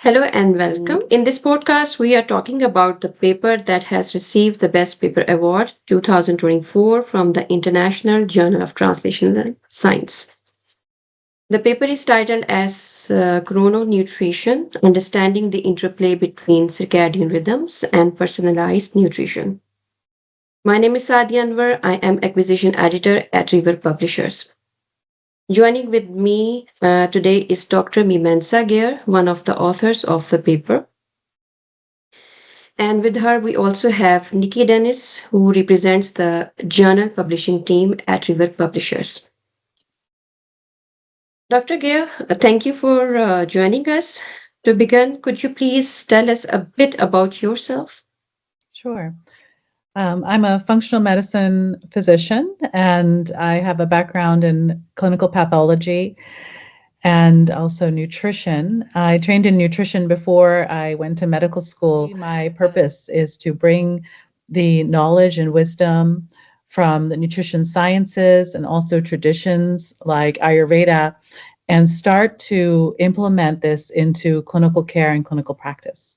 Hello and welcome. In this podcast, we are talking about the paper that has received the Best Paper Award 2024 from the International Journal of Translational Science. The paper is titled as Chrono-Nutrition, Understanding the Interplay Between Circadian Rhythms and Personalized Nutrition. My name is Sadi Anwar. I am Acquisition Editor at River Publishers. Joining with me today is Dr. Mima Geere, one of the authors of the paper. And with her, we also have Nikki Dennis, who represents the journal publishing team at River Publishers. Dr. Geere, thank you for joining us. To begin, could you please tell us a bit about yourself? Sure. I'm a functional medicine physician, and I have a background in clinical pathology and also nutrition. I trained in nutrition before I went to medical school. My purpose is to bring the knowledge and wisdom from the nutrition sciences and also traditions like Ayurveda and start to implement this into clinical care and clinical practice.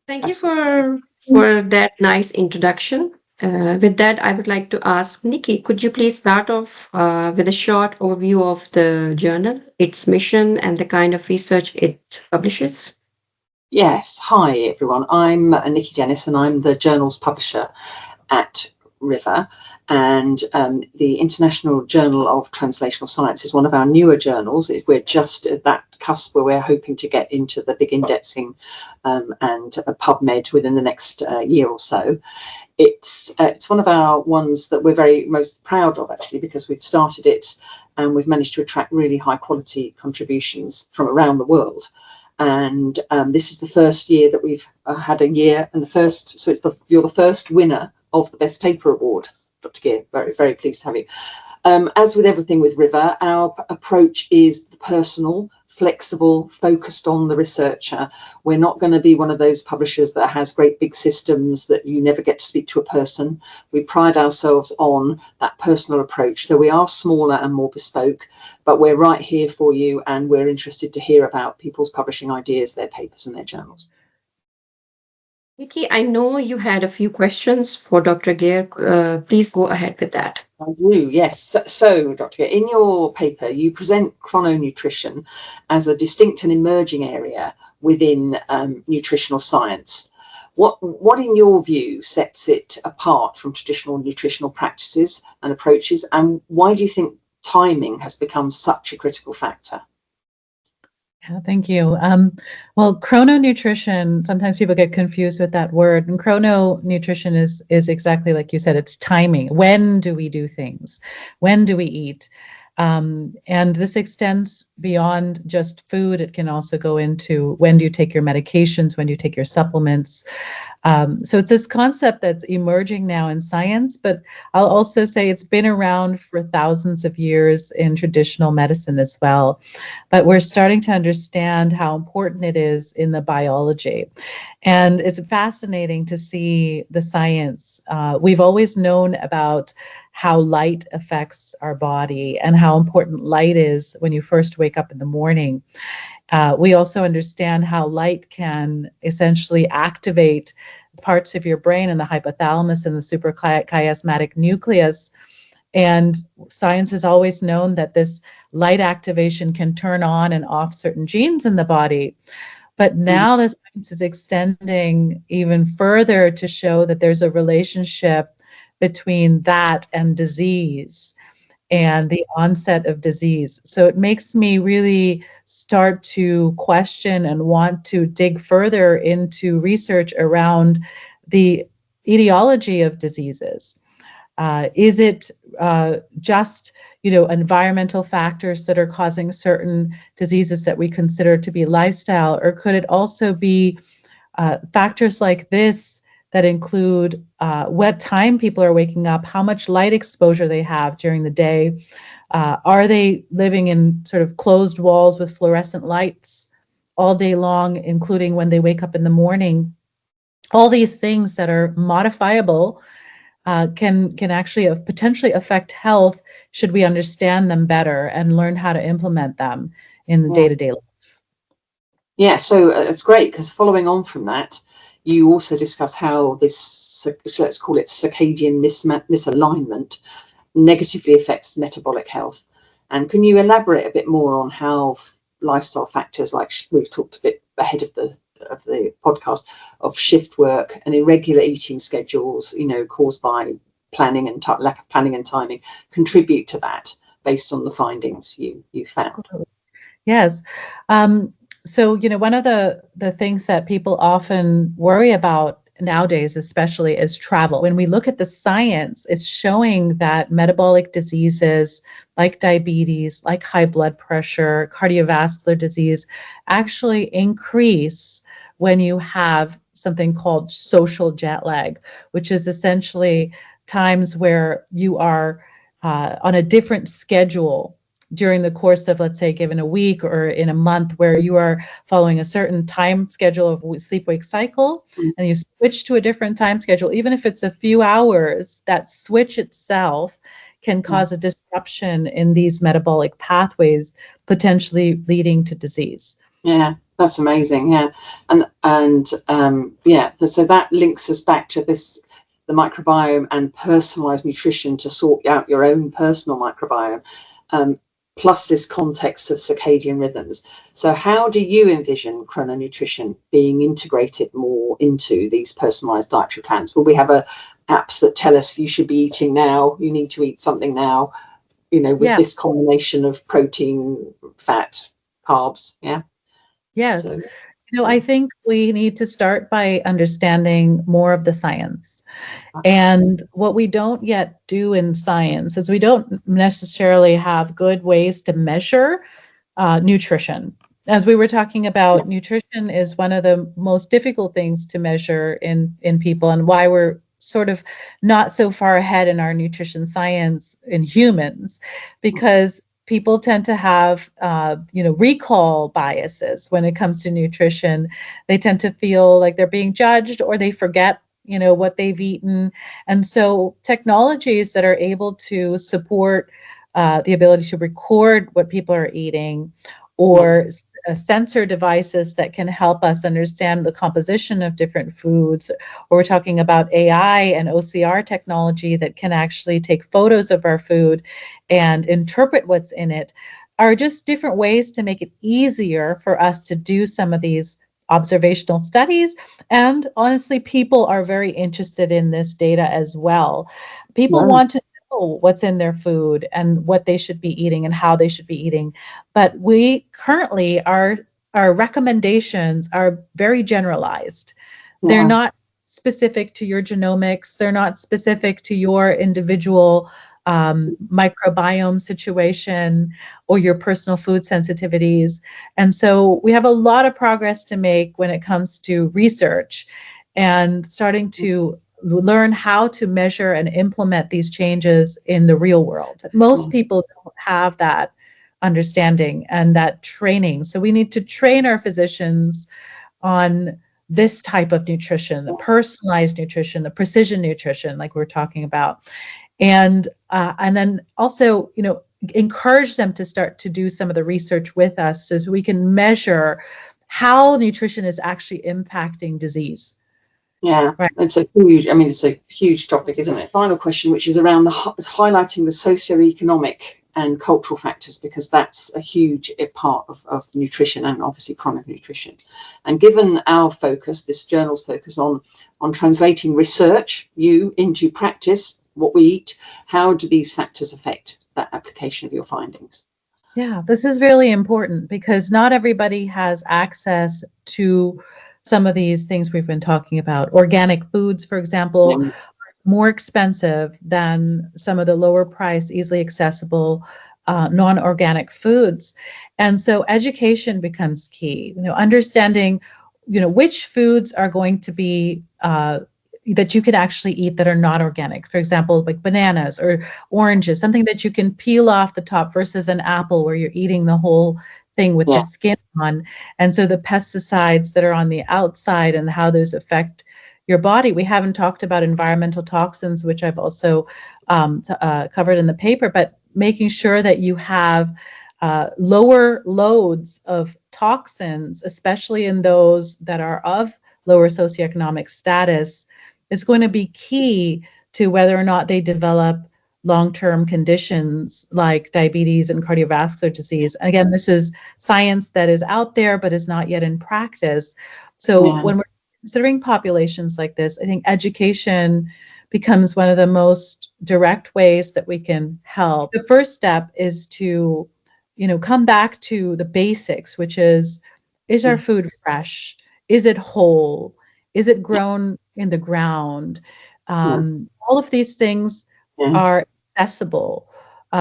Thank you for that nice introduction. With that, I would like to ask Nikki, could you please start off with a short overview of the journal, its mission, and the kind of research it publishes? Yes. Hi, everyone. I'm Nikki Dennis, and I'm the journal's publisher at River. And the International Journal of Translational Science is one of our newer journals. We're just at that cusp where we're hoping to get into the big indexing and PubMed within the next year or so. It's one of our ones that we're very most proud of, actually, because we've started it and we've managed to attract really high quality contributions from around the world. And this is the first year that we've had a year, and you're the first winner of the Best Paper Award, Dr. Geere. Very, very pleased to have you. As with everything with River, our approach is personal, flexible, focused on the researcher. We're not going to be one of those publishers that has great big systems that you never get to speak to a person. We pride ourselves on that personal approach. So we are smaller and more bespoke, but we're right here for you, and we're interested to hear about people's publishing ideas, their papers and their journals. Nikki, I know you had a few questions for Dr. Geere. Please go ahead with that. I do, yes. So, Dr. Geere, in your paper, you present chrono-nutrition as a distinct and emerging area within nutritional science. What, in your view, sets it apart from traditional nutritional practices and approaches, and why do you think timing has become such a critical factor? Yeah, thank you. Well, chrono-nutrition, sometimes people get confused with that word. And chrono-nutrition is exactly like you said, it's timing. When do we do things? When do we eat? And this extends beyond just food. It can also go into when do you take your medications, when do you take your supplements. So it's this concept that's emerging now in science, but I'll also say it's been around for thousands of years in traditional medicine as well. But we're starting to understand how important it is in the biology. And it's fascinating to see the science. We've always known about how light affects our body and how important light is when you first wake up in the morning. We also understand how light can essentially activate parts of your brain in the hypothalamus and the suprachiasmatic nucleus. And science has always known that this light activation can turn on and off certain genes in the body. But now the science is extending even further to show that there's a relationship between that and disease and the onset of disease. So it makes me really start to question and want to dig further into research around the etiology of diseases. Is it just, environmental factors that are causing certain diseases that we consider to be lifestyle, or could it also be factors like this that include what time people are waking up, how much light exposure they have during the day? Are they living in sort of closed walls with fluorescent lights all day long, including when they wake up in the morning? All these things that are modifiable can actually potentially affect health should we understand them better and learn how to implement them in the day-to-day life. Yeah, so it's great because following on from that, you also discuss how this, let's call it circadian misalignment, negatively affects metabolic health. And can you elaborate a bit more on how lifestyle factors, like we've talked a bit ahead of the podcast, of shift work and irregular eating schedules, caused by planning and lack of planning and timing, contribute to that based on the findings you found? Yes. So, one of the things that people often worry about nowadays, especially, is travel. When we look at the science, it's showing that metabolic diseases like diabetes, like high blood pressure, cardiovascular disease actually increase when you have something called social jet lag, which is essentially times where you are on a different schedule during the course of, let's say, given a week or in a month, where you are following a certain time schedule of sleep-wake cycle, and you switch to a different time schedule, even if it's a few hours, that switch itself can cause a disruption in these metabolic pathways, potentially leading to disease. Yeah, that's amazing. Yeah, so that links us back to this, the microbiome and personalized nutrition to sort out your own personal microbiome. Plus this context of circadian rhythms. So how do you envision Chrono-Nutrition being integrated more into these personalized dietary plans? Will we have apps that tell us you should be eating now, you need to eat something now, with this combination of protein, fat, carbs? Yeah. Yes. So, I think we need to start by understanding more of the science. And what we don't yet do in science is we don't necessarily have good ways to measure nutrition. As we were talking about, nutrition is one of the most difficult things to measure in people, and why we're sort of not so far ahead in our nutrition science in humans, because people tend to have, recall biases when it comes to nutrition. They tend to feel like they're being judged, or they forget what they've eaten. And so technologies that are able to support the ability to record what people are eating, or sensor devices that can help us understand the composition of different foods, or we're talking about AI and OCR technology that can actually take photos of our food and interpret what's in it, are just different ways to make it easier for us to do some of these observational studies. And honestly, people are very interested in this data as well. People want to know what's in their food and what they should be eating and how they should be eating. But we currently, our recommendations are very generalized. They're not specific to your genomics. They're not specific to your individual microbiome situation or your personal food sensitivities. And so we have a lot of progress to make when it comes to research and starting to learn how to measure and implement these changes in the real world. Most people don't have that understanding and that training. So we need to train our physicians on this type of nutrition, the personalized nutrition, the precision nutrition, like we're talking about. And then also, encourage them to start to do some of the research with us so we can measure how nutrition is actually impacting disease. Yeah, right. It's a huge topic, isn't it? Final question, which is around highlighting the socioeconomic and cultural factors, because that's a huge part of nutrition and obviously chronic nutrition. And given our focus, this journal's focus on translating research into practice, what we eat, how do these factors affect that application of your findings? Yeah, this is really important because not everybody has access to some of these things we've been talking about. Organic foods, for example, are more expensive than some of the lower price, easily accessible non-organic foods. And so education becomes key, understanding, which foods are going to be that you can actually eat that are not organic. For example, like bananas or oranges, something that you can peel off the top versus an apple where you're eating the whole thing with the skin on. And so the pesticides that are on the outside and how those affect your body. We haven't talked about environmental toxins, which I've also covered in the paper, but making sure that you have lower loads of toxins, especially in those that are of lower socioeconomic status, is going to be key to whether or not they develop long-term conditions like diabetes and cardiovascular disease. And again, this is science that is out there but is not yet in practice. So when we're considering populations like this, I think education becomes one of the most direct ways that we can help. The first step is to, come back to the basics, which is our food fresh? Is it whole? Is it grown in the ground? All of these things are accessible,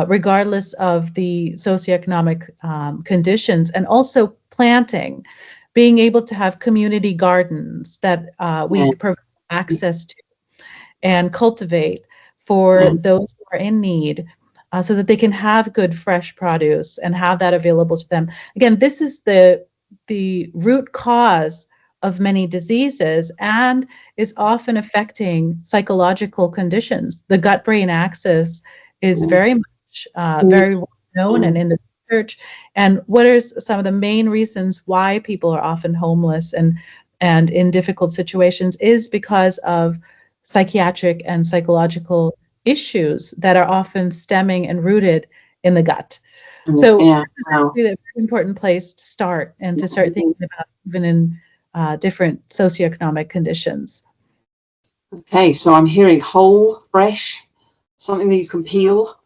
regardless of the socioeconomic conditions, and also planting, being able to have community gardens that we provide access to and cultivate for those who are in need, so that they can have good fresh produce and have that available to them. Again, this is the root cause of many diseases and is often affecting psychological conditions. The gut-brain axis is very much very well known and in the research. And what are some of the main reasons why people are often homeless and in difficult situations is because of psychiatric and psychological issues that are often stemming and rooted in the gut. So this is actually a very important place to start and to start thinking about even in different socioeconomic conditions. Okay, so I'm hearing whole, fresh, something that you can peel,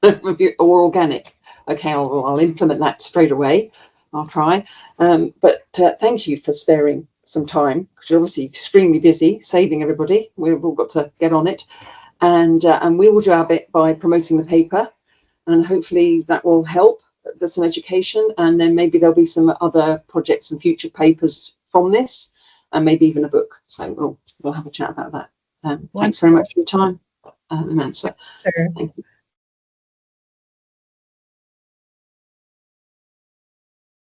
or organic. Okay, I'll implement that straight away. I'll try. But thank you for sparing some time, because you're obviously extremely busy saving everybody. We've all got to get on it. And we will do our bit by promoting the paper, and hopefully that will help. There's some education, and then maybe there'll be some other projects and future papers from this, and maybe even a book. So we'll have a chat about that. Thanks very much for your time, Amanda. Sure. Thank you.